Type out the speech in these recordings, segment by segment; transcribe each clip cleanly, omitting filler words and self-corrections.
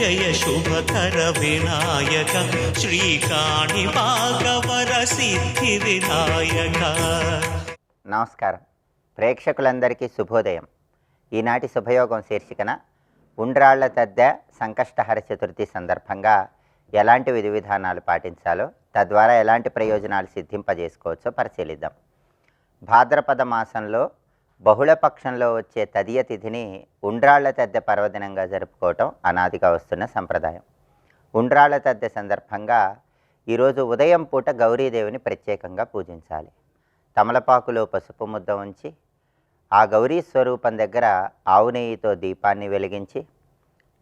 జయ శుభకర వినాయక శ్రీకాణి భాగవర సిద్ధి వినాయక. నమస్కారం. ప్రేక్షకులందరికీ శుభోదయం. ఈనాటి శుభయోగం శీర్షికన ఉండ్రాళ్ల తద్దె సంకష్టహర చతుర్థి సందర్భంగా ఎలాంటి విధి విధానాలు పాటించాలో, తద్వారా ఎలాంటి ప్రయోజనాలు సిద్ధింపజేసుకోవచ్చో పరిశీలిద్దాం. భాద్రపద మాసంలో బహుళపక్షంలో వచ్చే తదియ తిథిని ఉండ్రాళ్ల తద్దె పర్వదినంగా జరుపుకోవటం అనాదిగా వస్తున్న సంప్రదాయం. ఉండ్రాళ్ల తద్దె సందర్భంగా ఈరోజు ఉదయం పూట గౌరీదేవిని ప్రత్యేకంగా పూజించాలి. తమలపాకులో పసుపు ముద్ద ఉంచి ఆ గౌరీ స్వరూపం దగ్గర ఆవు నెయ్యితో దీపాన్ని వెలిగించి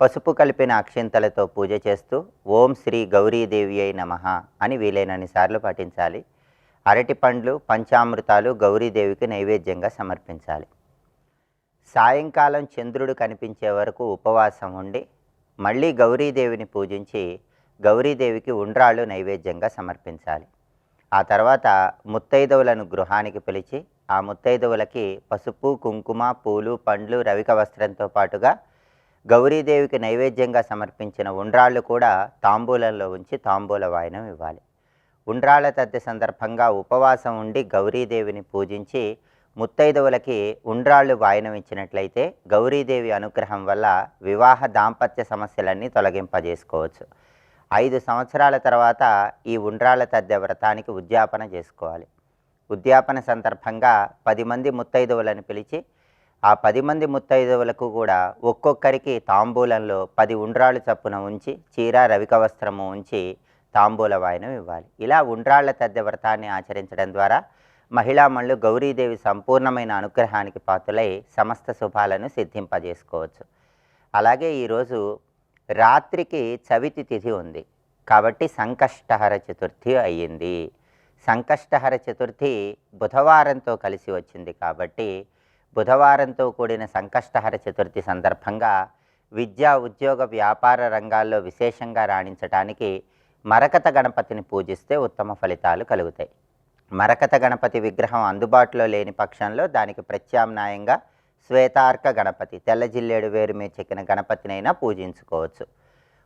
పసుపు కలిపిన అక్షింతలతో పూజ చేస్తూ ఓం శ్రీ గౌరీదేవి అయి నమః అని వీలైనన్ని సార్లు పఠించాలి. అరటి పండ్లు, పంచామృతాలు గౌరీదేవికి నైవేద్యంగా సమర్పించాలి. సాయంకాలం చంద్రుడు కనిపించే వరకు ఉపవాసం ఉండి మళ్ళీ గౌరీదేవిని పూజించి గౌరీదేవికి ఉండ్రాళ్ళు నైవేద్యంగా సమర్పించాలి. ఆ తర్వాత ముత్తైదవులను గృహానికి పిలిచి ఆ ముత్తైదవులకి పసుపు, కుంకుమ, పూలు, పండ్లు, రవిక వస్త్రంతో పాటుగా గౌరీదేవికి నైవేద్యంగా సమర్పించిన ఉండ్రాళ్ళు కూడా తాంబూలంలో ఉంచి తాంబూల వాయనం ఇవ్వాలి. ఉండ్రాళ్ళ తద్దె సందర్భంగా ఉపవాసం ఉండి గౌరీదేవిని పూజించి ముత్తైదవులకి ఉండ్రాళ్ళు వాయనం ఇచ్చినట్లయితే గౌరీదేవి అనుగ్రహం వల్ల వివాహ దాంపత్య సమస్యలన్నీ తొలగింపజేసుకోవచ్చు. 5 సంవత్సరాల తర్వాత ఈ ఉండ్రాళ్ళ తద్దె వ్రతానికి ఉద్యాపన చేసుకోవాలి. ఉద్యాపన సందర్భంగా 10 మంది ముత్తైదువులను పిలిచి ఆ 10 మంది ముత్తైదువులకు కూడా ఒక్కొక్కరికి తాంబూలంలో 10 ఉండ్రాళ్ళు చప్పున ఉంచి చీర, రవిక వస్త్రము ఉంచి తాంబూల వాయనం ఇవ్వాలి. ఇలా ఉండ్రాళ్ల తద్దె వ్రతాన్ని ఆచరించడం ద్వారా మహిళామణులు గౌరీదేవి సంపూర్ణమైన అనుగ్రహానికి పాత్రులై సమస్త శుభాలను సిద్ధింపజేసుకోవచ్చు. అలాగే ఈరోజు రాత్రికి చవితి తిథి ఉంది కాబట్టి సంకష్టహర చతుర్థి అయ్యింది. సంకష్టహర చతుర్థి బుధవారంతో కలిసి వచ్చింది కాబట్టి బుధవారంతో కూడిన సంకష్టహర చతుర్థి సందర్భంగా విద్యా, ఉద్యోగ, వ్యాపార రంగాల్లో విశేషంగా రాణించడానికి మరకత గణపతిని పూజిస్తే ఉత్తమ ఫలితాలు కలుగుతాయి. మరకత గణపతి విగ్రహం అందుబాటులో లేని పక్షంలో దానికి ప్రత్యామ్నాయంగా శ్వేతార్క గణపతి, తెల్ల జిల్లేడు వేరు మీద చెక్కిన గణపతినైనా పూజించుకోవచ్చు.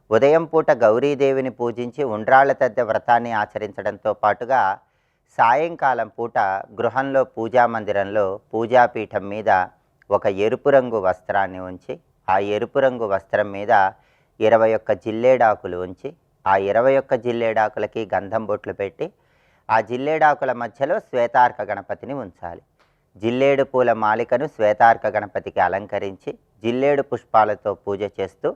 ఉదయం పూట గౌరీదేవిని పూజించి ఉండ్రాళ్ల తద్దె వ్రతాన్ని ఆచరించడంతో పాటుగా సాయంకాలం పూట గృహంలో పూజా మందిరంలో పూజాపీఠం మీద ఒక ఎరుపు రంగు వస్త్రాన్ని ఉంచి ఆ ఎరుపు రంగు వస్త్రం మీద 21 జిల్లేడాకులు ఉంచి ఆ 21 జిల్లేడాకులకి గంధం బొట్లు పెట్టి ఆ జిల్లేడాకుల మధ్యలో శ్వేతార్క గణపతిని ఉంచాలి. జిల్లేడు పూల మాలికను శ్వేతార్క గణపతికి అలంకరించి జిల్లేడు పుష్పాలతో పూజ చేస్తూ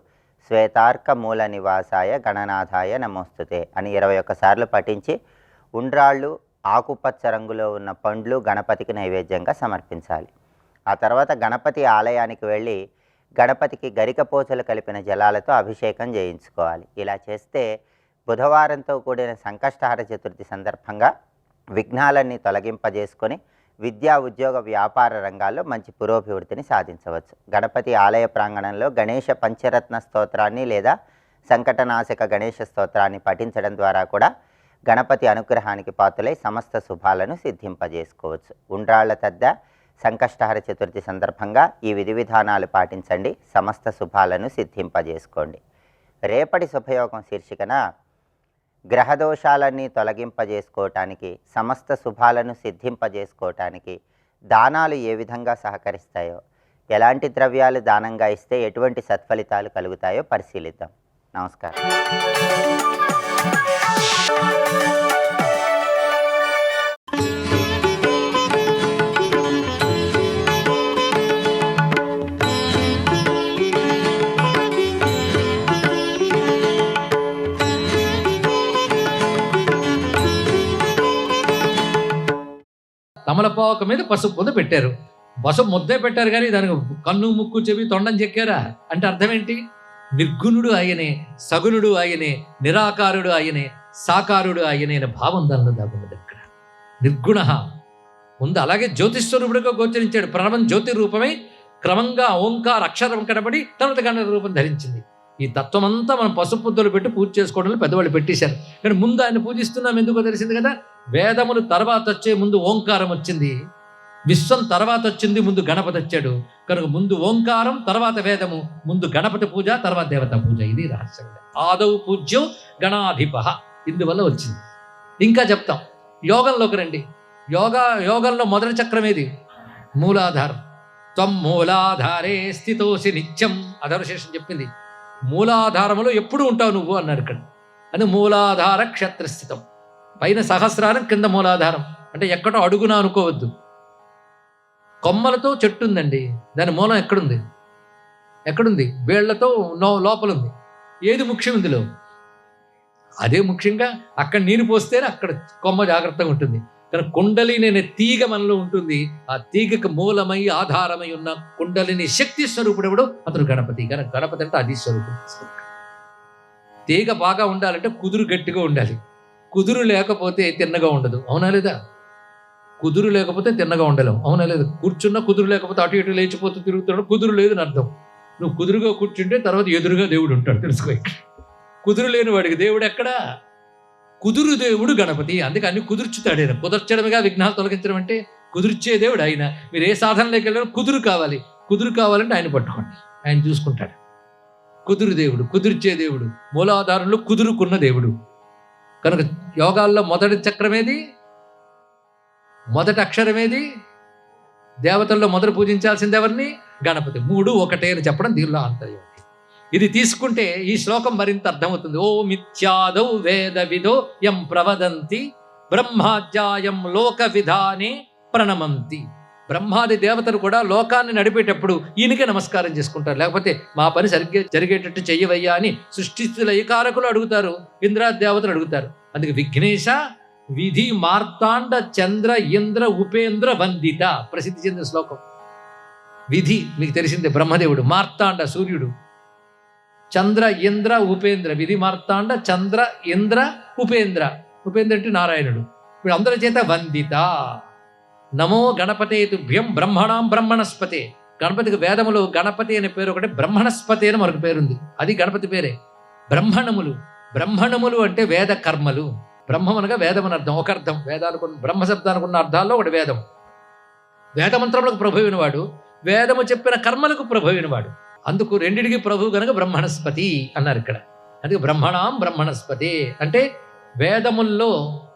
శ్వేతార్క మూల నివాసాయ గణనాథాయ నమోస్తుతే అని 21 సార్లు పఠించి ఉండ్రాళ్ళు, ఆకుపచ్చ రంగులో ఉన్న పండ్లు గణపతికి నైవేద్యంగా సమర్పించాలి. ఆ తర్వాత గణపతి ఆలయానికి వెళ్ళి గణపతికి గరికపోచలు కలిపిన జలాలతో అభిషేకం చేయించుకోవాలి. ఇలా చేస్తే బుధవారంతో కూడిన సంకష్టహర చతుర్థి సందర్భంగా విఘ్నాలన్నీ తొలగింపజేసుకొని విద్యా, ఉద్యోగ, వ్యాపార రంగాల్లో మంచి పురోభివృద్ధిని సాధించవచ్చు. గణపతి ఆలయ ప్రాంగణంలో గణేష పంచరత్న స్తోత్రాన్ని లేదా సంకటనాశక గణేష స్తోత్రాన్ని పఠించడం ద్వారా కూడా గణపతి అనుగ్రహానికి పాత్రులై సమస్త శుభాలను సిద్ధింపజేసుకోవచ్చు. ఉండ్రాళ్ల తద్దె సంకష్టహర చతుర్థి సందర్భంగా ఈ విధి విధానాలు పాటించండి, సమస్త శుభాలను సిద్ధింపజేసుకోండి. రేపటి శుభయోగం శీర్షికన గ్రహదోషాలన్నీ తొలగింపజేసుకోవటానికి, సమస్త శుభాలను సిద్ధింపజేసుకోవటానికి దానాలు ఏ విధంగా సహకరిస్తాయో, ఎలాంటి ద్రవ్యాలు దానంగా ఇస్తే ఎటువంటి సత్ఫలితాలు కలుగుతాయో పరిశీలిద్దాం. నమస్కారం. తమలపాకు మీద పసుపు ముద్ద పెట్టారు. పసుపు ముద్దే పెట్టారు కానీ దానికి కన్ను, ముక్కు, చెవి, తొండం చెక్కారా అంటే అర్థం ఏంటి? నిర్గుణుడు ఆయనే, సగుణుడు ఆయనే, నిరాకారుడు ఆయనే, సాకారుడు ఆయనే అనే భావం దానిలో దాగున్నది. ఇక్కడ నిర్గుణ ముందు అలాగే జ్యోతిస్వరూపుడుగా గోచరించాడు. ప్రణవం జ్యోతి రూపమై క్రమంగా ఓంకార అక్షరం కనబడి తర్వాత గణ రూపం ధరించింది. ఈ తత్వం అంతా మనం పసుపు ముద్దలు పెట్టి పూజ చేసుకోవడంలో పెద్దవాళ్ళు పెట్టేశారు. కానీ ముందు ఆయన పూజిస్తున్నాం ఎందుకో తెలిసింది కదా. వేదములు తర్వాత వచ్చే ముందు ఓంకారం వచ్చింది, విశ్వం తర్వాత వచ్చింది, ముందు గణపతి వచ్చాడు. కనుక ముందు ఓంకారం, తర్వాత వేదము, ముందు గణపతి పూజ, తర్వాత దేవతా పూజ. ఇది రహస్యం. ఆదౌ పూజ్యం గణాధిప, ఇందువల్ల వచ్చింది. ఇంకా చెప్తాం. యోగంలోకి రండి. యోగంలో మొదటి చక్రం ఏది? మూలాధారం. త్వం మూలాధారే స్థితోసి నిత్యం, అధర్వశేషం చెప్పింది. మూలాధారములో ఎప్పుడు ఉంటావు నువ్వు అన్నాడు ఇక్కడ. అని మూలాధార క్షేత్రస్థితం. పైన సహస్రారం, కింద మూలాధారం. అంటే ఎక్కడో అడుగున అనుకోవద్దు. కొమ్మలతో చెట్టు ఉందండి, దాని మూలం ఎక్కడుంది? వేళ్లతో లోపలుంది. ఏది ముఖ్యం ఇందులో? అదే ముఖ్యంగా. అక్కడ నీరు పోస్తేనే అక్కడ కొమ్మ జాగ్రత్తగా ఉంటుంది. కానీ కుండలిని అనే తీగ మనలో ఉంటుంది. ఆ తీగకు మూలమై ఆధారమై ఉన్న కుండలిని శక్తి స్వరూపుడు అతను గణపతి. గణపతి అంటే అది స్వరూపుడు. తీగ బాగా ఉండాలంటే కుదురు గట్టిగా ఉండాలి. కుదురు లేకపోతే తిన్నగా ఉండదు, అవునా లేదా? కుదురు లేకపోతే తిన్నగా ఉండలేము, అవునా లేదా? కూర్చున్న కుదురు లేకపోతే అటు ఇటు లేచిపోతూ తిరుగుతున్నాడు, కుదురు లేదని అర్థం. నువ్వు కుదురుగా కూర్చుంటే తర్వాత ఎదురుగా దేవుడు ఉంటాడు, తెలుసుకో. కుదురు లేని వాడికి దేవుడు ఎక్కడా? కుదురు దేవుడు గణపతి. అందుకే అన్ని కుదుర్చుతాడు ఆయన. కుదర్చడమేగా విఘ్నాలు తొలగించడం అంటే. కుదుర్చే దేవుడు ఆయన. మీరు ఏ సాధనలోకి వెళ్ళినా కుదురు కావాలి. కుదురు కావాలంటే ఆయన పట్టుకోండి, ఆయన చూసుకుంటాడు. కుదురు దేవుడు, కుదుర్చే దేవుడు, మూలాధారంలో కుదురుకున్న దేవుడు. కనుక యోగాల్లో మొదటి చక్రమేది? మొదటి అక్షరమేది? దేవతల్లో మొదట పూజించాల్సింది ఎవరిని? గణపతి. 3 ఒకటే అని చెప్పడం దీనిలో ఆంతర్యం. ఇది తీసుకుంటే ఈ శ్లోకం మరింత అర్థమవుతుంది. ఓ మిథ్యాదౌ వేద విదో యం ప్రవదంతి బ్రహ్మాధ్యాయం లోక విధానే ప్రణమంతి. బ్రహ్మాది దేవతలు కూడా లోకాన్ని నడిపేటప్పుడు ఈయనకే నమస్కారం చేసుకుంటారు. లేకపోతే మా పని సరిగ్గా జరిగేటట్టు చెయ్యవయ్యా అని సృష్టిస్తుల ఏకారకులు అడుగుతారు, ఇంద్రాది దేవతలు అడుగుతారు. అందుకే విఘ్నేశ విధి మార్తాండ చంద్ర ఇంద్ర ఉపేంద్ర వందిత ప్రసిద్ధి చెందిన శ్లోకం. విధి మీకు తెలిసిందే, బ్రహ్మదేవుడు. మార్తాండ సూర్యుడు. చంద్ర ఇంద్ర ఉపేంద్ర. విధి మార్తాండ చంద్ర ఇంద్ర ఉపేంద్ర. ఉపేంద్ర అంటే నారాయణుడు. ఇప్పుడు అందరి చేత వందిత. నమో గణపతే తుభ్యం బ్రహ్మణాం బ్రహ్మణస్పతే. గణపతికి వేదములు గణపతి అనే పేరు ఒకటి, బ్రహ్మణస్పతి అని మరొక పేరుంది. అది గణపతి పేరే. బ్రహ్మణములు. బ్రహ్మణములు అంటే వేద కర్మలు. బ్రహ్మం అనగా వేదం అని అర్థం. ఒక అర్థం వేదానికి, బ్రహ్మశబ్దానికి ఉన్న అర్థాల్లో ఒకటి వేదం. వేదమంత్రములకు ప్రభువైన వాడు, వేదము చెప్పిన కర్మలకు ప్రభువైన వాడు. అందుకు రెండిటికి ప్రభు కనుక బ్రహ్మణస్పతి అన్నారు ఇక్కడ. అందుకే బ్రహ్మణాం బ్రహ్మణస్పతి అంటే వేదముల్లో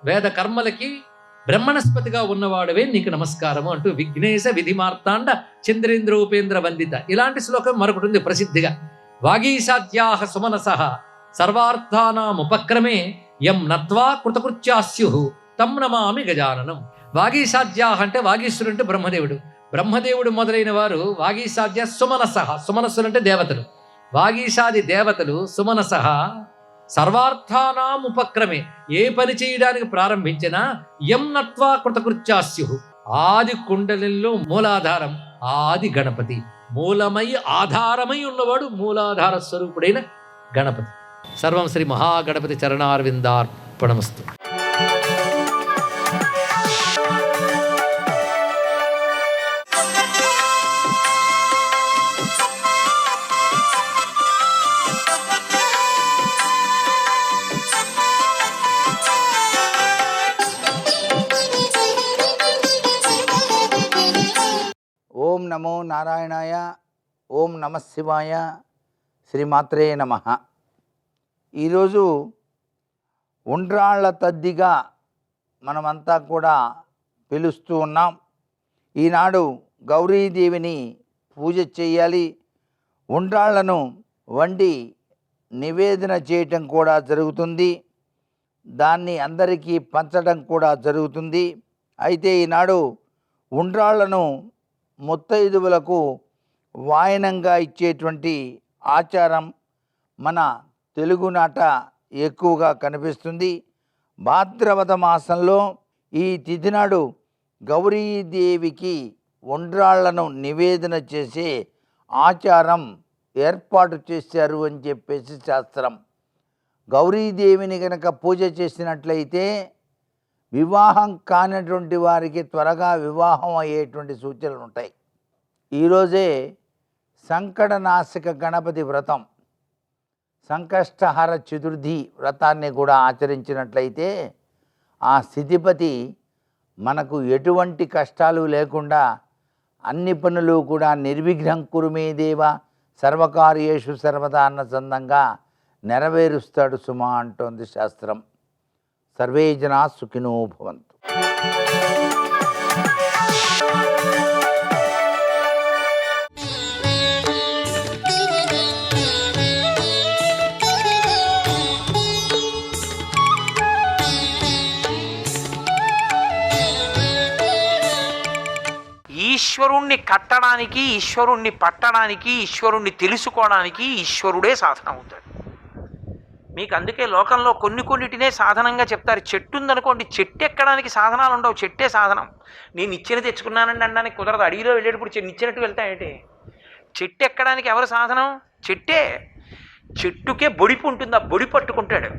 వేద కర్మలకి బ్రహ్మణస్పతిగా ఉన్నవాడవే నీకు నమస్కారము అంటూ విఘ్నేశ విధి మార్తాండ చంద్రేంద్ర ఉపేంద్ర వందిత. ఇలాంటి శ్లోకం మరొకటి ఉంది ప్రసిద్ధిగా. వాగీసాధ్యాహ సుమనసః సర్వార్థానాముపక్రమే యం నత్వా కృతకృత్యాస్యు తం నమామి గజాననం. వాగీసాధ్యాహ అంటే వాగీశ్వరుడు అంటే బ్రహ్మదేవుడు. బ్రహ్మదేవుడు మొదలైన వారు వాగీసాధ్య సుమనసః. సుమనస్సులు అంటే దేవతలు. వాగీసాది దేవతలు సుమనసః సర్వార్థానాం ఉపక్రమే. ఏ పని చేయడానికి ప్రారంభించినా యం నత్వా కృతకృత్యాస్యు. ఆది కుండలిలో మూలాధారం ఆది గణపతి. మూలమై ఆధారమై ఉన్నవాడు మూలాధార స్వరూపుడైన గణపతి. సర్వం శ్రీ మహాగణపతి చరణారవిందార్పణమస్తు. ఓం నమో నారాయణాయ. ఓం నమః శివాయ. శ్రీమాత్రే నమః. ఈరోజు ఉండ్రాళ్ళ తద్దిగా మనమంతా కూడా పిలుస్తూ ఉన్నాం. ఈనాడు గౌరీదేవిని పూజ చేయాలి. ఉండ్రాళ్లను వండి నివేదన చేయటం కూడా జరుగుతుంది. దాన్ని అందరికీ పంచడం కూడా జరుగుతుంది. అయితే ఈనాడు ఉండ్రాళ్లను ముత్తైదువులకు వాయనంగా ఇచ్చేటువంటి ఆచారం మన తెలుగునాట ఎక్కువగా కనిపిస్తుంది. భాద్రపద మాసంలో ఈ తిథి నాడు గౌరీదేవికి ఉండ్రాళ్లను నివేదన చేసే ఆచారం ఏర్పాటు చేశారు అని చెప్పేసి శాస్త్రం. గౌరీదేవిని కనుక పూజ చేసినట్లయితే వివాహం కానటువంటి వారికి త్వరగా వివాహం అయ్యేటువంటి సూచనలు ఉంటాయి. ఈరోజే సంకటనాశక గణపతి వ్రతం, సంకష్టహర చతుర్థి వ్రతాన్ని కూడా ఆచరించినట్లయితే ఆ స్థితిపతి మనకు ఎటువంటి కష్టాలు లేకుండా అన్ని పనులు కూడా నిర్విఘ్నం కురుమే దేవ సర్వకార్యేషు సర్వదా అన్న చందంగా నెరవేరుస్తాడు సుమా అంటోంది శాస్త్రం. సర్వే జనా సుఖినో భవంతు. ఈశ్వరుణ్ణి కట్టడానికి, ఈశ్వరుణ్ణి పట్టడానికి, ఈశ్వరుణ్ణి తెలుసుకోవడానికి ఈశ్వరుడే సాధన అవుతాడు. మీకు అందుకే లోకంలో కొన్నిటినే సాధనంగా చెప్తారు. చెట్టు ఉందనుకోండి, చెట్టు ఎక్కడానికి సాధనాలు ఉండవు, చెట్టే సాధనం. నేను ఇచ్చిన తెచ్చుకున్నానండి అనడానికి కుదరదు. అడవిలో వెళ్ళేటప్పుడు నిచ్చినట్టు వెళ్తాయేంటి? చెట్టు ఎక్కడానికి ఎవరు సాధనం? చెట్టే. చెట్టుకే బొడిపు ఉంటుంది, ఆ బొడి పట్టుకుంటాడు.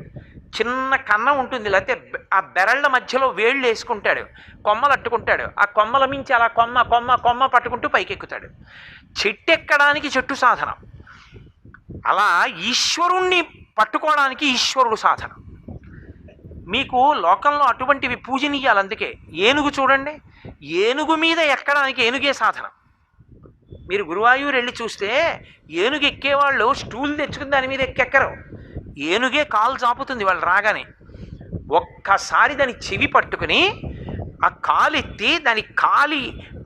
చిన్న కన్నం ఉంటుంది, లేకపోతే ఆ బెరళ్ళ మధ్యలో వేళ్ళు వేసుకుంటాడు, కొమ్మలు అట్టుకుంటాడు. ఆ కొమ్మల మించి అలా కొమ్మ కొమ్మ కొమ్మ పట్టుకుంటూ పైకెక్కుతాడు. చెట్టు ఎక్కడానికి చెట్టు సాధనం. అలా ఈశ్వరుణ్ణి పట్టుకోవడానికి ఈశ్వరుడు సాధన. మీకు లోకంలో అటువంటివి పూజనీయాలు. అందుకే ఏనుగు చూడండి, ఏనుగు మీద ఎక్కడానికి ఏనుగే సాధనం. మీరు గురువాయూరు వెళ్ళి చూస్తే ఏనుగు ఎక్కేవాళ్ళు స్టూల్ తెచ్చుకుని దాని మీద ఎక్కెక్కరు. ఏనుగే కాలు చాపుతుంది వాళ్ళు రాగానే. ఒక్కసారి దాని చెవి పట్టుకుని ఆ కాలెత్తి దాని కాలి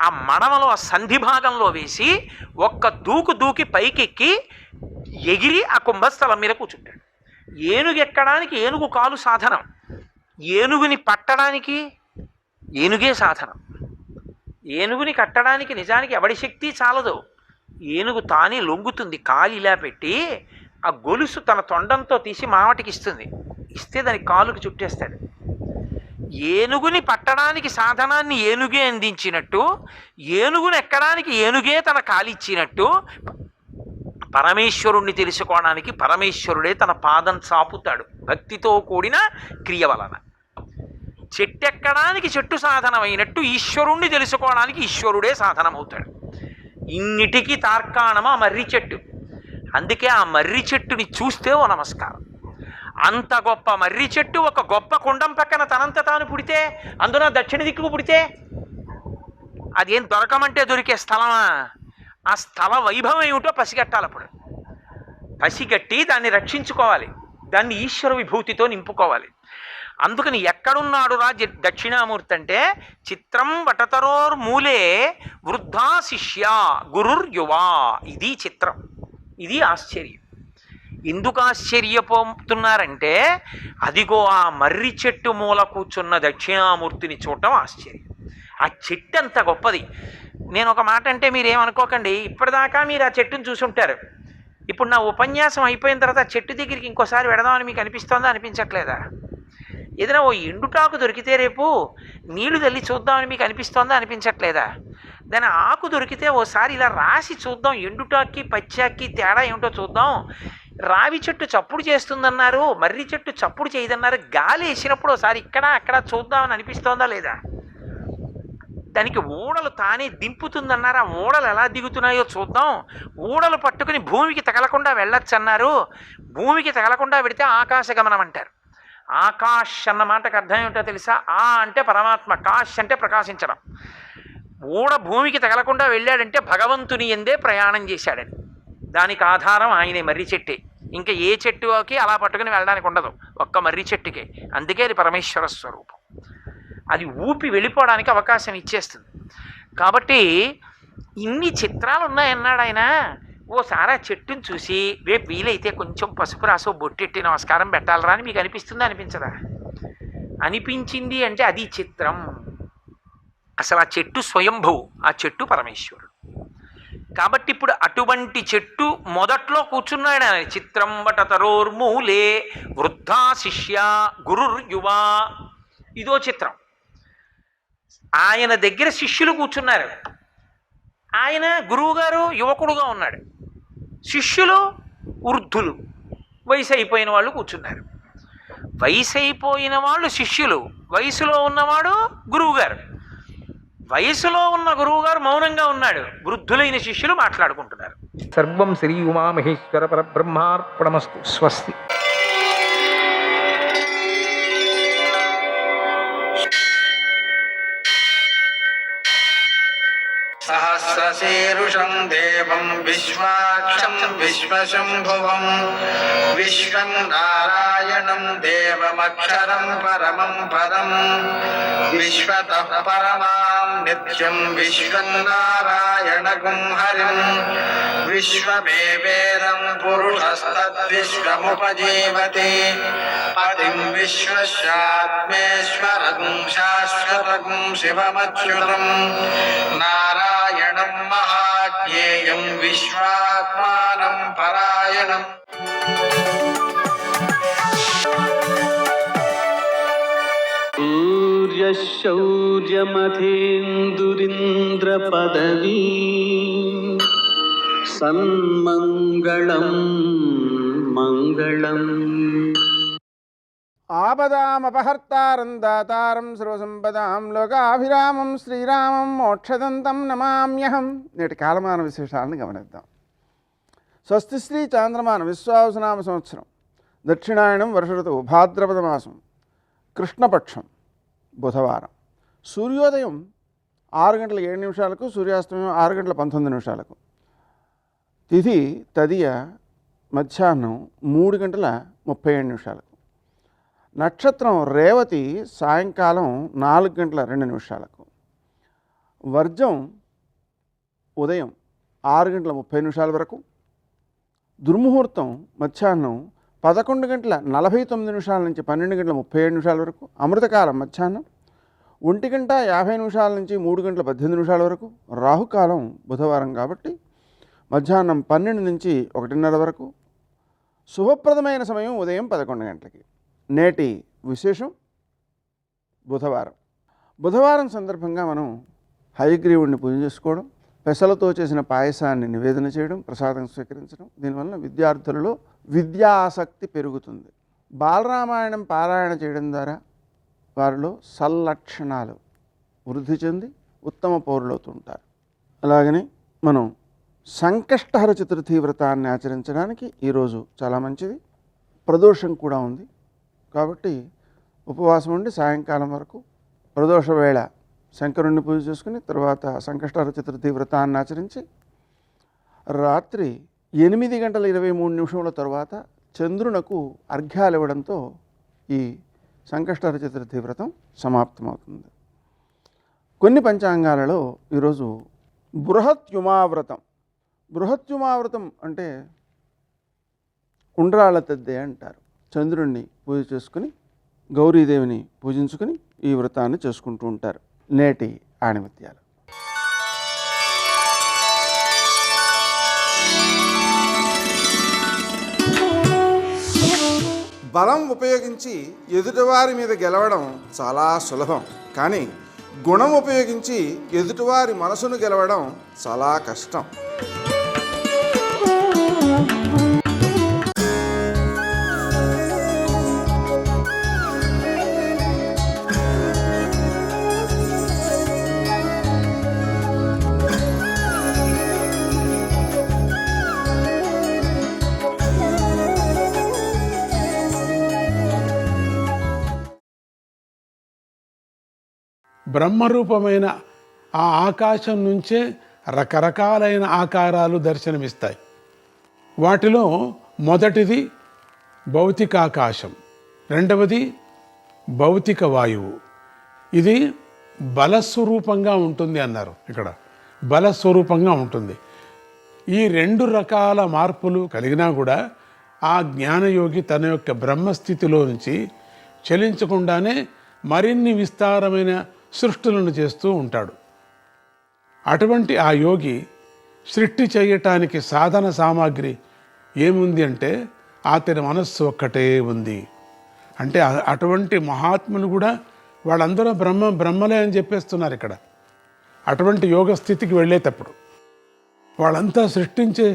ఆ మడమలో ఆ సంధి భాగంలో వేసి ఒక్క దూకు దూకి పైకెక్కి ఎగిరి ఆ కుంభస్థలం మీద కూర్చుంటాడు. ఏనుగు ఎక్కడానికి ఏనుగు కాలు సాధనం, ఏనుగుని పట్టడానికి ఏనుగే సాధనం. ఏనుగుని కట్టడానికి నిజానికి ఎవడి శక్తి చాలదు. ఏనుగు తానే లొంగుతుంది, కాలు ఇలా పెట్టి ఆ గొలుసు తన తొండంతో తీసి మావటికి ఇస్తుంది. ఇస్తే దాని కాలుకు చుట్టేస్తాడు. ఏనుగుని పట్టడానికి సాధనాన్ని ఏనుగే అందించినట్టు, ఏనుగుని ఎక్కడానికి ఏనుగే తన కాలిచ్చినట్టు, పరమేశ్వరుణ్ణి తెలుసుకోవడానికి పరమేశ్వరుడే తన పాదం చాపుతాడు భక్తితో కూడిన క్రియ వలన. చెట్టెక్కడానికి చెట్టు సాధనమైనట్టు ఈశ్వరుణ్ణి తెలుసుకోవడానికి ఈశ్వరుడే సాధనమవుతాడు. ఇన్నిటికీ తార్కాణం ఆ మర్రి చెట్టు. అందుకే ఆ మర్రి చెట్టుని చూస్తే ఓ నమస్కారం. అంత గొప్ప మర్రి చెట్టు ఒక గొప్ప కుండం పక్కన తనంత తాను పుడితే, అందున దక్షిణ దిక్కుకు పుడితే అదేం దొరకమంటే దొరికే స్థలమా? ఆ స్థల వైభవం ఏమిటో పసిగట్టాలి. అప్పుడు పసిగట్టి దాన్ని రక్షించుకోవాలి, దాన్ని ఈశ్వర విభూతితో నింపుకోవాలి. అందుకని ఎక్కడున్నాడు రా దక్షిణామూర్తి అంటే, చిత్రం వటతరోర్ మూలే వృద్ధా శిష్య గురుర్ యువా. ఇది చిత్రం, ఇది ఆశ్చర్యం. ఎందుకు ఆశ్చర్యపోతున్నారంటే, అదిగో ఆ మర్రి చెట్టు మూల కూర్చున్న దక్షిణామూర్తిని చూడటం ఆశ్చర్యం. ఆ చెట్టు అంత గొప్పది. నేను ఒక మాట అంటే మీరేమనుకోకండి, ఇప్పటిదాకా మీరు ఆ చెట్టును చూసుంటారు. ఇప్పుడు నా ఉపన్యాసం అయిపోయిన తర్వాత ఆ చెట్టు దగ్గరికి ఇంకోసారి వెడదామని మీకు అనిపిస్తోందా, అనిపించట్లేదా? ఏదైనా ఓ ఎండుటాకు దొరికితే రేపు నీళ్లు తల్లి చూద్దామని మీకు అనిపిస్తోందా, అనిపించట్లేదా? దాని ఆకు దొరికితే ఓసారి ఇలా రాసి చూద్దాం, ఎండుటాకి పచ్చాకి తేడా ఏమిటో చూద్దాం. రావి చెట్టు చప్పుడు చేస్తుందన్నారు, మర్రి చెట్టు చప్పుడు చేయదన్నారు. గాలి వేసినప్పుడు ఒకసారి ఇక్కడ అక్కడ చూద్దామని అనిపిస్తోందా లేదా? దానికి ఊడలు తానే దింపుతుందన్నారు, ఆ ఊడలు ఎలా దిగుతున్నాయో చూద్దాం. ఊడలు పట్టుకుని భూమికి తగలకుండా వెళ్ళొచ్చు అన్నారు. భూమికి తగలకుండా పెడితే ఆకాశగమనం అంటారు. ఆకాష్ అన్న మాటకు అర్థం ఏమిటో తెలుసా? ఆ అంటే పరమాత్మ, కాష్ అంటే ప్రకాశించడం. ఊడ భూమికి తగలకుండా వెళ్ళాడంటే భగవంతుని ఎందే ప్రయాణం చేశాడని. దానికి ఆధారం ఆయనే, మర్రి చెట్టే. ఇంకా ఏ చెట్టుకి అలా పట్టుకుని వెళ్ళడానికి ఉండదు, ఒక్క మర్రి చెట్టుకే. అందుకే అది పరమేశ్వర స్వరూపం. అది ఊపి వెళ్ళిపోవడానికి అవకాశం ఇచ్చేస్తుంది. కాబట్టి ఇన్ని చిత్రాలు ఉన్నాయన్నాడు ఆయన. ఓసారి ఆ చెట్టును చూసి రేపు వీలైతే కొంచెం పసుపు రాసో బొట్టెట్టి నమస్కారం పెట్టాలరా అని మీకు అనిపిస్తుందా, అనిపించదా? అనిపించింది అంటే అది చిత్రం. అసలు ఆ చెట్టు స్వయంభువు, ఆ చెట్టు పరమేశ్వరుడు. కాబట్టి ఇప్పుడు అటువంటి చెట్టు మొదట్లో కూర్చున్నాడు ఆయన. చిత్రం వటతరోర్మూలే వృద్ధా శిష్య గురుర్ యువా. ఇదో చిత్రం. ఆయన దగ్గర శిష్యులు కూర్చున్నారు. ఆయన గురువుగారు యువకుడుగా ఉన్నాడు, శిష్యులు వృద్ధులు, వయసు అయిపోయిన వాళ్ళు కూర్చున్నారు. వయసు అయిపోయిన వాళ్ళు శిష్యులు, వయసులో ఉన్నవాడు గురువుగారు. వయసులో ఉన్న గురువుగారు మౌనంగా ఉన్నాడు, వృద్ధులైన శిష్యులు మాట్లాడుకుంటున్నారు. సర్వం శ్రీ ఉమామహేశ్వర పరబ్రహ్మార్పణమస్తు. స్వస్తి. सहस्रशीर्षं देवं विश्वाक्षं विश्वशम्भुवं विश्वं नारायणं देवमक्षरं परमं पदं विश्वतः परमां नित्यं विश्वं नारायणगुं हरिं विश्वमेवेदं पुरुषस्तद्विश्वमुपजीवति पतिं विश्वस्यात्मेश्वरं शाश्वतं शिवमच्युतं नारायणं महाज्ञेयं विश्वात्मानं परायणम् सूर्यशौर्यमथेन्दुरिन्द्रपदवी सन्मङ्गलं मङ्गलम् ఆపదామపహర్తారం దాతారం సర్వసంపదాం లోకాభిరామం శ్రీరామం మోక్షదంతం నమామ్యహం. నేటి కాలమాన విశేషాలను గమనిద్దాం. స్వస్తి శ్రీ చాంద్రమాన విశ్వావసనామ సంవత్సరం దక్షిణాయనం వర్ష ఋతువు భాద్రపద మాసం కృష్ణపక్షం బుధవారం. సూర్యోదయం 6:07 సూర్యాస్తమయం 6:19. తిథి తదియ మధ్యాహ్నం 3:37. నక్షత్రం రేవతి సాయంకాలం 4:02. వర్జం ఉదయం 6:30 వరకు. దుర్ముహూర్తం మధ్యాహ్నం 11:49 నుంచి 12:37 వరకు. అమృతకాలం మధ్యాహ్నం 1:50 నుంచి 3:18 వరకు. రాహుకాలం బుధవారం కాబట్టి మధ్యాహ్నం 12 నుంచి 1:30 వరకు. శుభప్రదమైన సమయం ఉదయం 11 గంటలకి. నేటి విశేషం బుధవారం. బుధవారం సందర్భంగా మనం హయగ్రీవుడిని పూజ చేసుకోవడం, పెసలతో చేసిన పాయసాన్ని నివేదన చేయడం, ప్రసాదం స్వీకరించడం. దీనివల్ల విద్యార్థులలో విద్యా ఆసక్తి పెరుగుతుంది. బాలరామాయణం పారాయణ చేయడం ద్వారా వారిలో సల్లక్షణాలు వృద్ధి చెంది ఉత్తమ పౌరులవుతుంటారు. అలాగనే మనం సంకష్టహర చతుర్థి వ్రతాన్ని ఆచరించడానికి ఈరోజు చాలా మంచిది. ప్రదోషం కూడా ఉంది కాబట్టి ఉపవాసం ఉండి సాయంకాలం వరకు ప్రదోష వేళ శంకరుణ్ణి పూజ చేసుకుని తర్వాత సంకష్టహర చతుర్థి వ్రతాన్ని ఆచరించి రాత్రి 8:23 తర్వాత చంద్రునకు అర్ఘ్యాలు ఇవ్వడంతో ఈ సంకష్టహర చతుర్థి వ్రతం సమాప్తమవుతుంది. కొన్ని పంచాంగాలలో ఈరోజు బృహత్యుమావ్రతం. బృహత్యుమావ్రతం అంటే ఉండ్రాళ్ళ తద్దే అంటారు. చంద్రుణ్ణి పూజ చేసుకుని గౌరీదేవిని పూజించుకుని ఈ వ్రతాన్ని చేసుకుంటూ ఉంటారు. నేటి ఆణిముత్యాలు. బలం ఉపయోగించి ఎదుటివారి మీద గెలవడం చాలా సులభం, కానీ గుణం ఉపయోగించి ఎదుటివారి మనసును గెలవడం చాలా కష్టం. బ్రహ్మరూపమైన ఆ ఆకాశం నుంచే రకరకాలైన ఆకారాలు దర్శనమిస్తాయి. వాటిలో మొదటిది భౌతికాకాశం, రెండవది భౌతిక వాయువు. ఇది బలస్వరూపంగా ఉంటుంది అన్నారు. ఇక్కడ బలస్వరూపంగా ఉంటుంది. ఈ 2 రకాల మార్పులు కలిగినా కూడా ఆ జ్ఞానయోగి తన యొక్క బ్రహ్మస్థితిలో నుంచి చలించకుండానే మరిన్ని విస్తారమైన సృష్టులను చేస్తూ ఉంటాడు. అటువంటి ఆ యోగి సృష్టి చేయటానికి సాధన సామాగ్రి ఏముంది అంటే అతని మనస్సు ఒక్కటే ఉంది. అంటే అటువంటి మహాత్ములు కూడా వాళ్ళందరూ బ్రహ్మలే అని చెప్పేస్తున్నారు ఇక్కడ. అటువంటి యోగ స్థితికి వెళ్ళేటప్పుడు వాళ్ళంతా సృష్టించే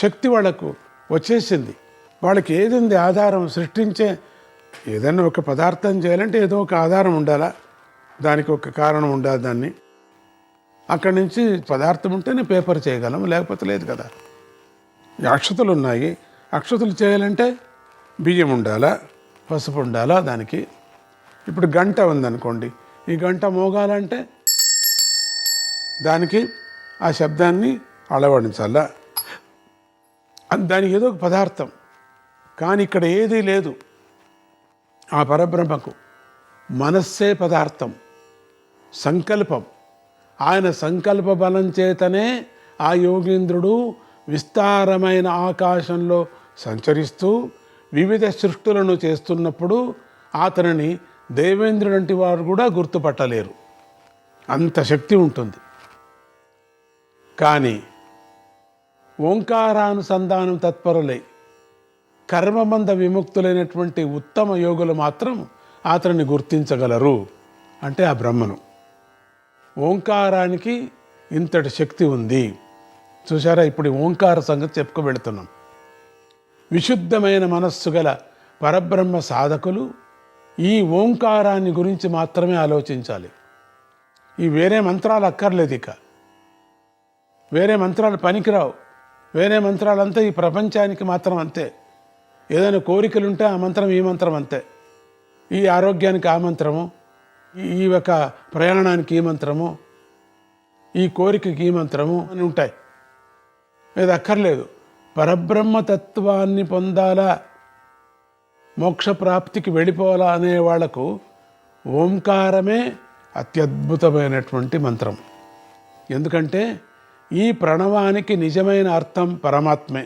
శక్తి వాళ్ళకు వచ్చేసింది. వాళ్ళకి ఏది ఆధారం సృష్టించే ఏదైనా ఒక పదార్థం చేయాలంటే ఏదో ఒక ఆధారం ఉండాలా, దానికి ఒక కారణం ఉండాలి. దాన్ని అక్కడి నుంచి పదార్థం ఉంటేనే పేపర్ చేయగలం, లేకపోతే లేదు కదా. అక్షతలు ఉన్నాయి, అక్షతలు చేయాలంటే బియ్యం ఉండాలా, పసుపు ఉండాలా దానికి. ఇప్పుడు గంట ఉందనుకోండి, ఈ గంట మోగాలంటే దానికి ఆ శబ్దాన్ని అలవడించాలా. దానికి ఏదో ఒక పదార్థం, కానీ ఇక్కడ ఏదీ లేదు. ఆ పరబ్రహ్మకు మనస్సే పదార్థం, సంకల్పం. ఆయన సంకల్ప బలం చేతనే ఆ యోగీంద్రుడు విస్తారమైన ఆకాశంలో సంచరిస్తూ వివిధ సృష్టులను చేస్తున్నప్పుడు అతనిని దేవేంద్రుడంటి వారు కూడా గుర్తుపట్టలేరు, అంత శక్తి ఉంటుంది. కానీ ఓంకారానుసంధానం తత్పరులై కర్మబంధ విముక్తులైనటువంటి ఉత్తమ యోగులు మాత్రం అతనిని గుర్తించగలరు. అంటే ఆ బ్రహ్మను. ఓంకారానికి ఇంతటి శక్తి ఉంది. చూసారా, ఇప్పుడు ఓంకార సంగతి చెప్పుకు వెళుతున్నాం. విశుద్ధమైన మనస్సు గల పరబ్రహ్మ సాధకులు ఈ ఓంకారాన్ని గురించి మాత్రమే ఆలోచించాలి. ఈ వేరే మంత్రాలు అక్కర్లేదు, ఇక వేరే మంత్రాలు పనికిరావు. వేరే మంత్రాలంతా ఈ ప్రపంచానికి మాత్రం అంతే. ఏదైనా కోరికలుంటే ఆ మంత్రం ఈ మంత్రం అంతే. ఈ ఆరోగ్యానికి ఆ మంత్రము, ఈ యొక్క ప్రయాణానికి ఈ మంత్రము, ఈ కోరికకి ఈ మంత్రము అని ఉంటాయి. ఇది అక్కర్లేదు. పరబ్రహ్మతత్వాన్ని పొందాలా, మోక్షప్రాప్తికి వెళ్ళిపోవాలా అనే వాళ్లకు ఓంకారమే అత్యద్భుతమైనటువంటి మంత్రం. ఎందుకంటే ఈ ప్రణవానికి నిజమైన అర్థం పరమాత్మే.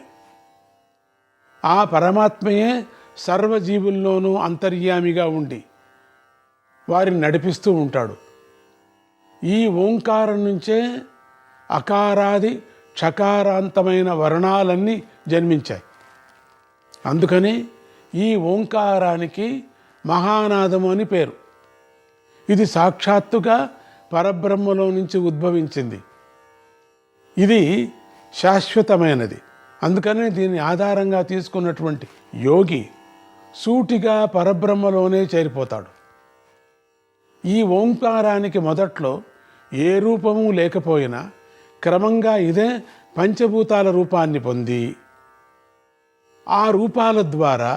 ఆ పరమాత్మయే సర్వజీవుల్లోనూ అంతర్యామిగా ఉండి వారిని నడిపిస్తూ ఉంటాడు. ఈ ఓంకారం నుంచే అకారాది క్షకారాంతమైన వర్ణాలన్నీ జన్మించాయి. అందుకని ఈ ఓంకారానికి మహానాదము అని పేరు. ఇది సాక్షాత్తుగా పరబ్రహ్మలో నుంచి ఉద్భవించింది. ఇది శాశ్వతమైనది. అందుకని దీన్ని ఆధారంగా తీసుకున్నటువంటి యోగి సూటిగా పరబ్రహ్మలోనే చేరిపోతాడు. ఈ ఓంకారానికి మొదట్లో ఏ రూపము లేకపోయినా క్రమంగా ఇదే పంచభూతాల రూపాన్ని పొంది ఆ రూపాల ద్వారా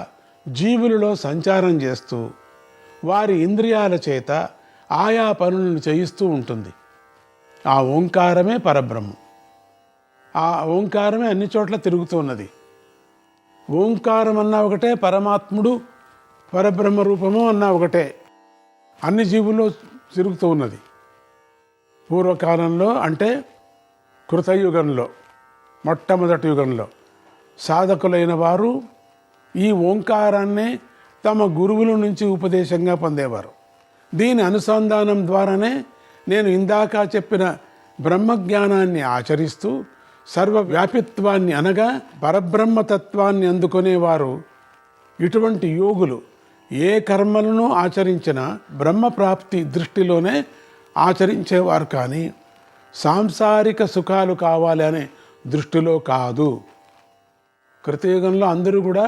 జీవులలో సంచారం చేస్తూ వారి ఇంద్రియాల చేత ఆయా పనులను చేయిస్తూ ఉంటుంది. ఆ ఓంకారమే పరబ్రహ్మం. ఆ ఓంకారమే అన్ని చోట్ల తిరుగుతున్నది. ఓంకారం అన్నా ఒకటే, పరమాత్ముడు పరబ్రహ్మ రూపము అన్నా ఒకటే. అన్ని జీవుల్లో తిరుగుతూ ఉన్నది. పూర్వకాలంలో అంటే కృతయుగంలో, మొట్టమొదటి యుగంలో సాధకులైన వారు ఈ ఓంకారాన్నే తమ గురువుల నుంచి ఉపదేశంగా పొందేవారు. దీని అనుసంధానం ద్వారానే నేను ఇందాక చెప్పిన బ్రహ్మజ్ఞానాన్ని ఆచరిస్తూ సర్వవ్యాపిత్వాన్ని అనగా పరబ్రహ్మతత్వాన్ని అందుకునేవారు. ఇటువంటి యోగులు ఏ కర్మలను ఆచరించినా బ్రహ్మప్రాప్తి దృష్టిలోనే ఆచరించేవారు, కానీ సాంసారిక సుఖాలు కావాలి అనే దృష్టిలో కాదు. కృతయుగంలో అందరూ కూడా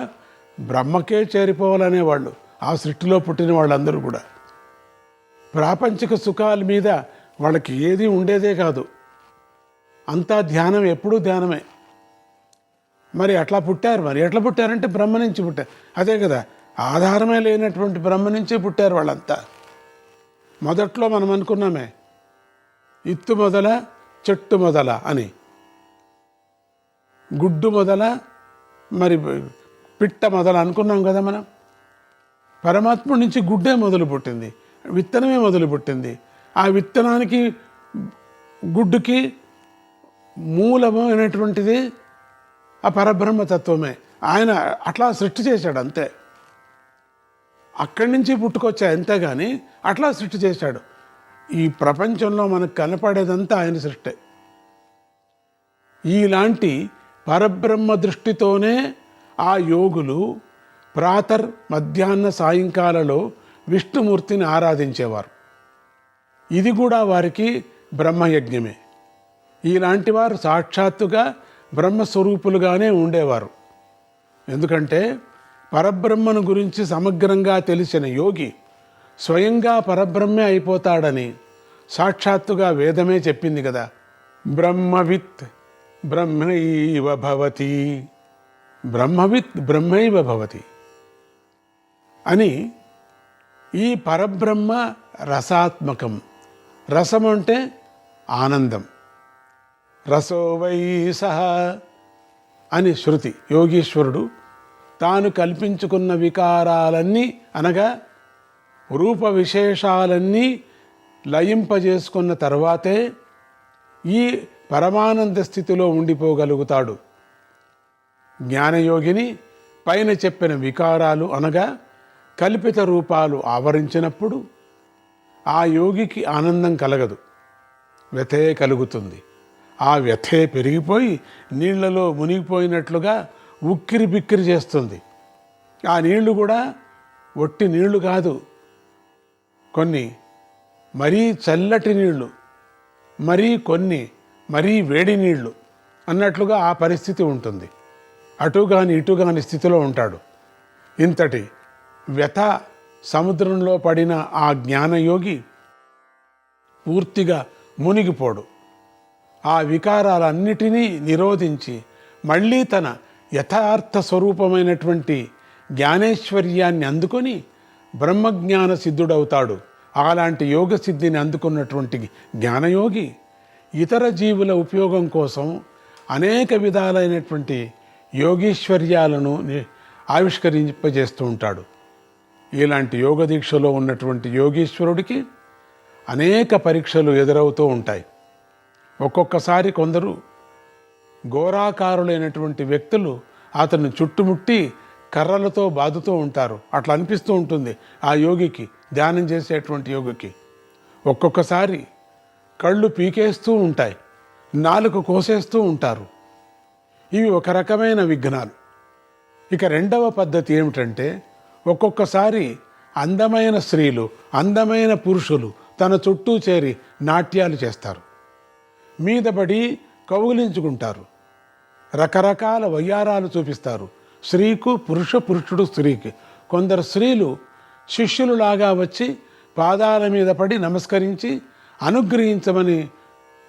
బ్రహ్మకే చేరిపోవాలనేవాళ్ళు. ఆ సృష్టిలో పుట్టిన వాళ్ళందరూ కూడా ప్రాపంచిక సుఖాల మీద వాళ్ళకి ఏది ఉండేదే కాదు. అంతా ధ్యానం, ఎప్పుడూ ధ్యానమే. మరి అట్లా పుట్టారు. మరి ఎట్లా పుట్టారంటే బ్రహ్మ నుంచి పుట్టారు. అదే కదా, ఆధారమే లేనటువంటి బ్రహ్మ నుంచే పుట్టారు వాళ్ళంతా. మొదట్లో మనం అనుకున్నామే, ఇత్తు మొదల చెట్టు మొదల అని, గుడ్డు మొదల మరి పిట్ట మొదల అనుకున్నాం కదా మనం. పరమాత్మ నుంచి గుడ్డే మొదలు పుట్టింది, విత్తనమే మొదలు పుట్టింది. ఆ విత్తనానికి గుడ్డుకి మూలము అనేటువంటిది ఆ పరబ్రహ్మతత్వమే. ఆయన అట్లా సృష్టి చేశాడు అంతే. అక్కడి నుంచి పుట్టుకొచ్చాయి అంతేగాని అట్లా సృష్టి చేశాడు. ఈ ప్రపంచంలో మనకు కనపడేదంతా ఆయన సృష్టి. ఇలాంటి పరబ్రహ్మ దృష్టితోనే ఆ యోగులు ప్రాతర్ మధ్యాహ్న సాయంకాలలో విష్ణుమూర్తిని ఆరాధించేవారు. ఇది కూడా వారికి బ్రహ్మయజ్ఞమే. ఇలాంటి వారు సాక్షాత్తుగా బ్రహ్మస్వరూపులుగానే ఉండేవారు. ఎందుకంటే పరబ్రహ్మను గురించి సమగ్రంగా తెలిసిన యోగి స్వయంగా పరబ్రహ్మే అయిపోతాడని సాక్షాత్తుగా వేదమే చెప్పింది కదా. బ్రహ్మవిత్ బ్రహ్మైవ భవతి, బ్రహ్మవిత్ బ్రహ్మైవ భవతి అని. ఈ పరబ్రహ్మ రసాత్మకం. రసం అంటే ఆనందం, రసో వై సహ అని శృతి. యోగీశ్వరుడు తాను కల్పించుకున్న వికారాలన్నీ అనగా రూప విశేషాలన్నీ లయింపజేసుకున్న తర్వాతే ఈ పరమానంద స్థితిలో ఉండిపోగలుగుతాడు. జ్ఞానయోగిని పైన చెప్పిన వికారాలు అనగా కల్పిత రూపాలు ఆవరించినప్పుడు ఆ యోగికి ఆనందం కలగదు, వ్యథే కలుగుతుంది. ఆ వ్యథే పెరిగిపోయి నీళ్లలో మునిగిపోయినట్లుగా ఉక్కిరి బిక్కిరి చేస్తుంది. ఆ నీళ్లు కూడా ఒట్టి నీళ్లు కాదు, కొన్ని మరీ చల్లటి నీళ్లు, మరీ వేడి నీళ్లు అన్నట్లుగా ఆ పరిస్థితి ఉంటుంది. అటుగాని ఇటుగాని స్థితిలో ఉంటాడు. ఇంతటి వ్యథ సముద్రంలో పడిన ఆ జ్ఞానయోగి పూర్తిగా మునిగిపోడు. ఆ వికారాలన్నిటినీ నిరోధించి మళ్ళీ తన యథార్థ స్వరూపమైనటువంటి జ్ఞానేశ్వర్యాన్ని అందుకొని బ్రహ్మజ్ఞాన సిద్ధుడవుతాడు. అలాంటి యోగ సిద్ధిని అందుకున్నటువంటి జ్ఞానయోగి ఇతర జీవుల ఉపయోగం కోసం అనేక విధాలైనటువంటి యోగీశ్వర్యాలను ఆవిష్కరింపజేస్తూ ఉంటాడు. ఇలాంటి యోగ దీక్షలో ఉన్నటువంటి యోగీశ్వరుడికి అనేక పరీక్షలు ఎదురవుతూ ఉంటాయి. ఒక్కొక్కసారి కొందరు ఘోరాకారులైనటువంటి వ్యక్తులు అతన్ని చుట్టుముట్టి కర్రలతో బాదుతూ ఉంటారు. అట్లా అనిపిస్తూ ఉంటుంది ఆ యోగికి, ధ్యానం చేసేటువంటి యోగికి. ఒక్కొక్కసారి కళ్ళు పీకేస్తూ ఉంటాయి, నాలుక కోసేస్తూ ఉంటారు. ఇవి ఒక రకమైన విఘ్నాలు. ఇక రెండవ పద్ధతి ఏమిటంటే, ఒక్కొక్కసారి అందమైన స్త్రీలు, అందమైన పురుషులు తన చుట్టూ చేరి నాట్యాలు చేస్తారు, మీదపడి కౌగిలించుకుంటారు, రకరకాల వయ్యారాలు చూపిస్తారు. స్త్రీకు పురుషుడు స్త్రీకి. కొందరు స్త్రీలు శిష్యులులాగా వచ్చి పాదాల మీద పడి నమస్కరించి అనుగ్రహించమని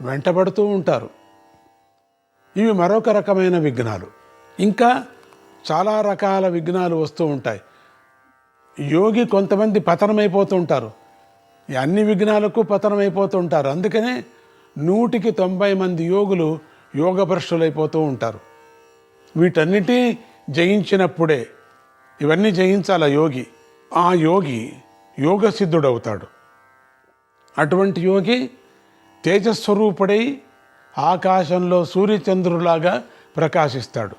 వెంటబడుతూ ఉంటారు. ఇవి మరొక రకమైన విఘ్నాలు. ఇంకా చాలా రకాల విఘ్నాలు వస్తూ ఉంటాయి. యోగి కొంతమంది పతనమైపోతూ ఉంటారు. ఈ అన్ని విఘ్నాలకు పతనమైపోతూ ఉంటారు. అందుకనే 190 మంది యోగులు యోగభ్రష్టులైపోతూ ఉంటారు. వీటన్నిటి జయించినప్పుడే, ఇవన్నీ జయించాల యోగి. ఆ యోగి యోగసిద్ధుడవుతాడు. అటువంటి యోగి తేజస్వరూపుడై ఆకాశంలో సూర్యచంద్రులాగా ప్రకాశిస్తాడు.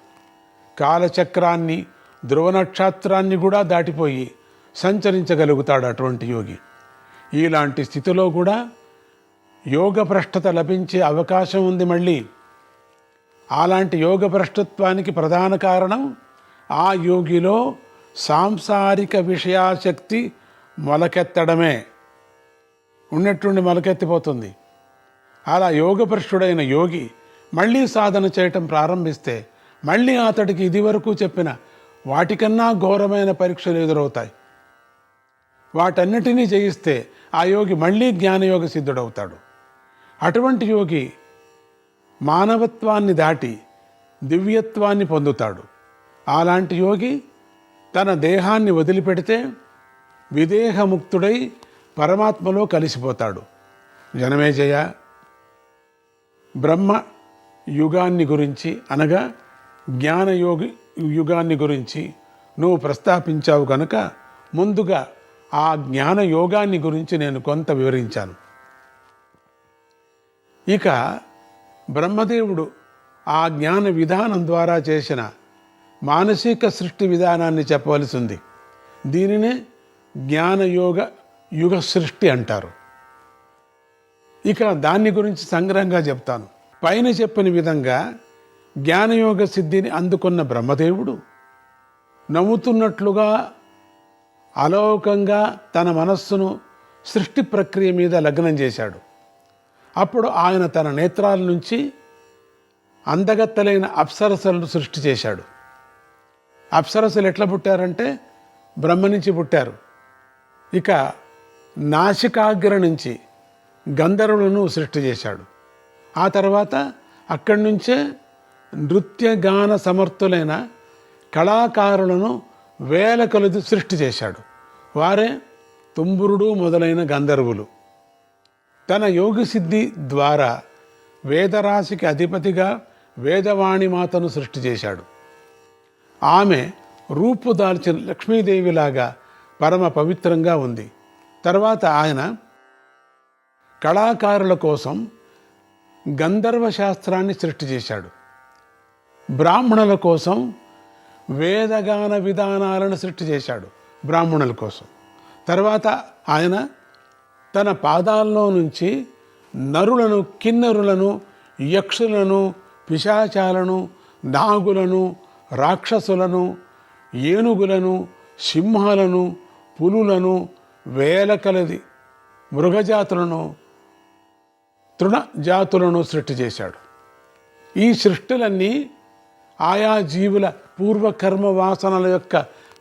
కాలచక్రాన్ని, ధ్రువ నక్షత్రాన్ని కూడా దాటిపోయి సంచరించగలుగుతాడు అటువంటి యోగి. ఇలాంటి స్థితిలో కూడా యోగభ్రష్టత లభించే అవకాశం ఉంది. మళ్ళీ అలాంటి యోగభ్రష్టత్వానికి ప్రధాన కారణం ఆ యోగిలో సాంసారిక విషయాశక్తి మొలకెత్తడమే. ఉన్నట్టుండి మొలకెత్తిపోతుంది. అలా యోగభ్రష్టుడైన యోగి మళ్ళీ సాధన చేయటం ప్రారంభిస్తే మళ్ళీ అతడికి ఇదివరకు చెప్పిన వాటికన్నా ఘోరమైన పరీక్షలు ఎదురవుతాయి. వాటన్నిటినీ జయిస్తే ఆ యోగి మళ్ళీ జ్ఞానయోగ సిద్ధుడవుతాడు. అటువంటి యోగి మానవత్వాన్ని దాటి దివ్యత్వాన్ని పొందుతాడు. అలాంటి యోగి తన దేహాన్ని వదిలిపెడితే విదేహముక్తుడై పరమాత్మలో కలిసిపోతాడు. జనమేజయ, బ్రహ్మ యుగాన్ని గురించి అనగా జ్ఞానయోగి యుగాన్ని గురించి నువ్వు ప్రస్తాపించావు కనుక ముందుగా ఆ జ్ఞాన యోగాన్ని గురించి నేను కొంత వివరించాను. ఇక బ్రహ్మదేవుడు ఆ జ్ఞాన విధానం ద్వారా చేసిన మానసిక సృష్టి విధానాన్ని చెప్పవలసి ఉంది. దీనినే జ్ఞానయోగ యుగ సృష్టి అంటారు. ఇక దాన్ని గురించి సంగ్రహంగా చెప్తాను. పైన చెప్పిన విధంగా జ్ఞానయోగ సిద్ధిని అందుకున్న బ్రహ్మదేవుడు నవ్వుతున్నట్లుగా అలౌకంగా తన మనస్సును సృష్టి ప్రక్రియ మీద లగ్నం చేశాడు. అప్పుడు ఆయన తన నేత్రాల నుంచి అందగత్తలైన అప్సరసలను సృష్టి చేశాడు. అప్సరసలు ఎట్లా పుట్టారంటే బ్రహ్మ నుంచి పుట్టారు. ఇక నాసికాగ్ర నుంచి గంధర్వులను సృష్టి చేశాడు. ఆ తర్వాత అక్కడి నుంచే నృత్యగాన సమర్థులైన కళాకారులను వేల కొలది సృష్టి చేశాడు. వారే తుంబురుడు మొదలైన గంధర్వులు. తన యోగ సిద్ధి ద్వారా వేదరాశికి అధిపతిగా వేదవాణి మాతను సృష్టి చేశాడు. ఆమె రూపు దాల్చిన లక్ష్మీదేవిలాగా పరమ పవిత్రంగా ఉంది. తర్వాత ఆయన కళాకారుల కోసం గంధర్వ శాస్త్రాన్ని సృష్టి చేశాడు. బ్రాహ్మణుల కోసం వేదగాన విధానాలను సృష్టి చేశాడు బ్రాహ్మణుల కోసం. తర్వాత ఆయన తన పాదాల్లో నుంచి నరులను, కిన్నరులను, యక్షులను, పిశాచాలను, నాగులను, రాక్షసులను, ఏనుగులను, సింహాలను, పులులను, వేల కలది మృగజాతులను, తృణజాతులను సృష్టి చేశాడు. ఈ సృష్టిలన్నీ ఆయా జీవుల పూర్వకర్మ వాసనల యొక్క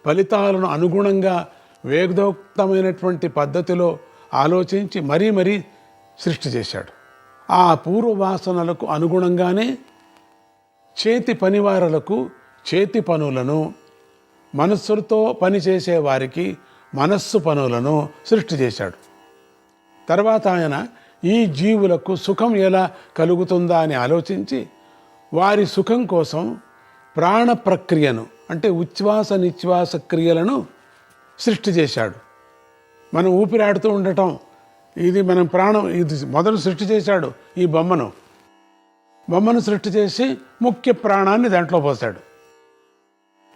ఫలితాలను అనుగుణంగా వేదోక్తమైనటువంటి పద్ధతిలో ఆలోచించి మరీ సృష్టి చేశాడు. ఆ పూర్వవాసనలకు అనుగుణంగానే చేతి పనివారులకు చేతి పనులను, మనస్సులతో పనిచేసే వారికి మనస్సు పనులను సృష్టి చేశాడు. తర్వాత ఆయన ఈ జీవులకు సుఖం ఎలా కలుగుతుందా అని ఆలోచించి వారి సుఖం కోసం ప్రాణ ప్రక్రియను, అంటే ఉచ్ఛ్వాస నిశ్వాస క్రియలను సృష్టి చేశాడు. మనం ఊపిరాడుతూ ఉండటం, ఇది మనం ప్రాణం, ఇది మొదలు సృష్టి చేశాడు. ఈ బొమ్మను సృష్టి చేసి ముఖ్య ప్రాణాన్ని దాంట్లో పోశాడు,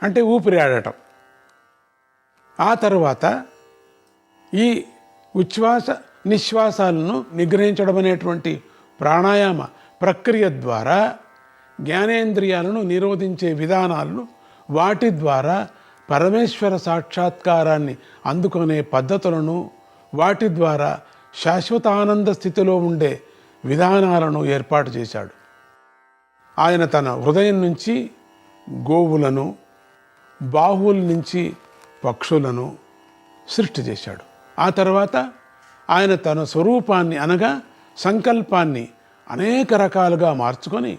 అంటే ఊపిరి ఆడటం. ఆ తర్వాత ఈ ఉచ్ఛ్వాస నిశ్వాసాలను నిగ్రహించడం అనేటువంటి ప్రాణాయామ ప్రక్రియ ద్వారా జ్ఞానేంద్రియాలను నిరోధించే విధానాలను, వాటి ద్వారా పరమేశ్వర సాక్షాత్కారాన్ని అందుకునే పద్ధతులను, వాటి ద్వారా శాశ్వతానంద స్థితిలో ఉండే విధానాలను ఏర్పాటు చేశాడు. ఆయన తన హృదయం నుంచి గోవులను, బాహువుల నుంచి పక్షులను సృష్టి చేశాడు. ఆ తర్వాత ఆయన తన స్వరూపాన్ని అనగా సంకల్పాన్ని అనేక రకాలుగా మార్చుకొని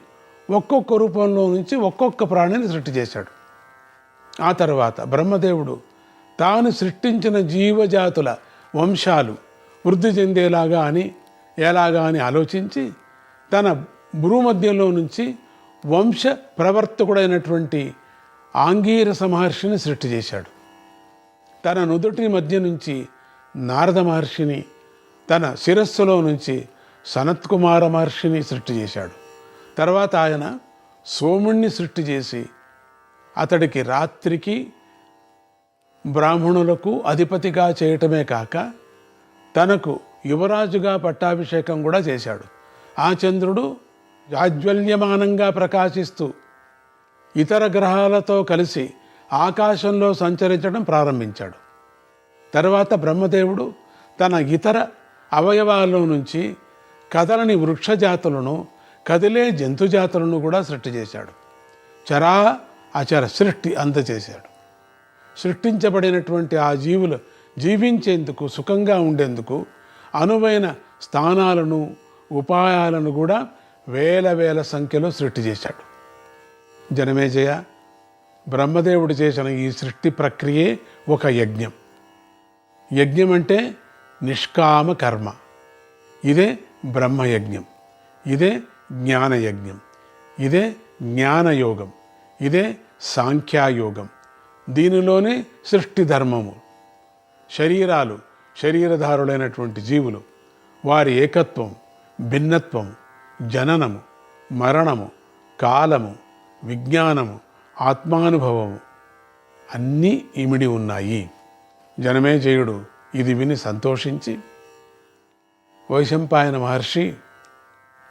ఒక్కొక్క రూపంలో నుంచి ఒక్కొక్క ప్రాణిని సృష్టి చేశాడు. ఆ తర్వాత బ్రహ్మదేవుడు తాను సృష్టించిన జీవజాతుల వంశాలు వృద్ధి చెందేలాగా అని ఆలోచించి తన భూమధ్యంలో నుంచి వంశ ప్రవర్తకుడైనటువంటి ఆంగీరస మహర్షిని సృష్టి చేశాడు. తన నుదుటి మధ్య నుంచి నారద మహర్షిని, తన శిరస్సులో నుంచి సనత్కుమార మహర్షిని సృష్టి చేశాడు. తర్వాత ఆయన సోముణ్ణి సృష్టి చేసి అతడికి రాత్రికి బ్రాహ్మణులకు అధిపతిగా చేయటమే కాక తనకు యువరాజుగా పట్టాభిషేకం కూడా చేశాడు. ఆ చంద్రుడు జాజ్వల్యమానంగా ప్రకాశిస్తూ ఇతర గ్రహాలతో కలిసి ఆకాశంలో సంచరించడం ప్రారంభించాడు. తర్వాత బ్రహ్మదేవుడు తన ఇతర అవయవాల్లో నుంచి కదలని వృక్షజాతులను, కదిలే జంతుజాతులను కూడా సృష్టి చేశాడు. చరా అచర సృష్టి అందచేశాడు. సృష్టించబడినటువంటి ఆ జీవులు జీవించేందుకు, సుఖంగా ఉండేందుకు అనువైన స్థానాలను, ఉపాయాలను కూడా వేల సంఖ్యలో సృష్టి చేశాడు. జనమేజయ, బ్రహ్మదేవుడు చేసిన ఈ సృష్టి ప్రక్రియే ఒక యజ్ఞం. యజ్ఞం అంటే నిష్కామ కర్మ. ఇదే బ్రహ్మయజ్ఞం, ఇదే జ్ఞానయజ్ఞం, ఇదే జ్ఞానయోగం, ఇదే సాంఖ్యాయోగం. దీనిలోనే సృష్టి ధర్మము. శరీరాలు, శరీరధారులైనటువంటి జీవులు, వారి ఏకత్వం, భిన్నత్వం, జననము, మరణము, కాలము, విజ్ఞానము, ఆత్మానుభవము అన్నీ ఇమిడి ఉన్నాయి. జనమేజయుడు ఇది విని సంతోషించి, వైశంపాయన మహర్షి,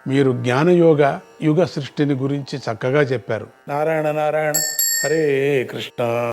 మీరు జ్ఞానయోగ యుగ సృష్టిని గురించి చక్కగా చెప్పారు. నారాయణ నారాయణ, హరే కృష్ణ.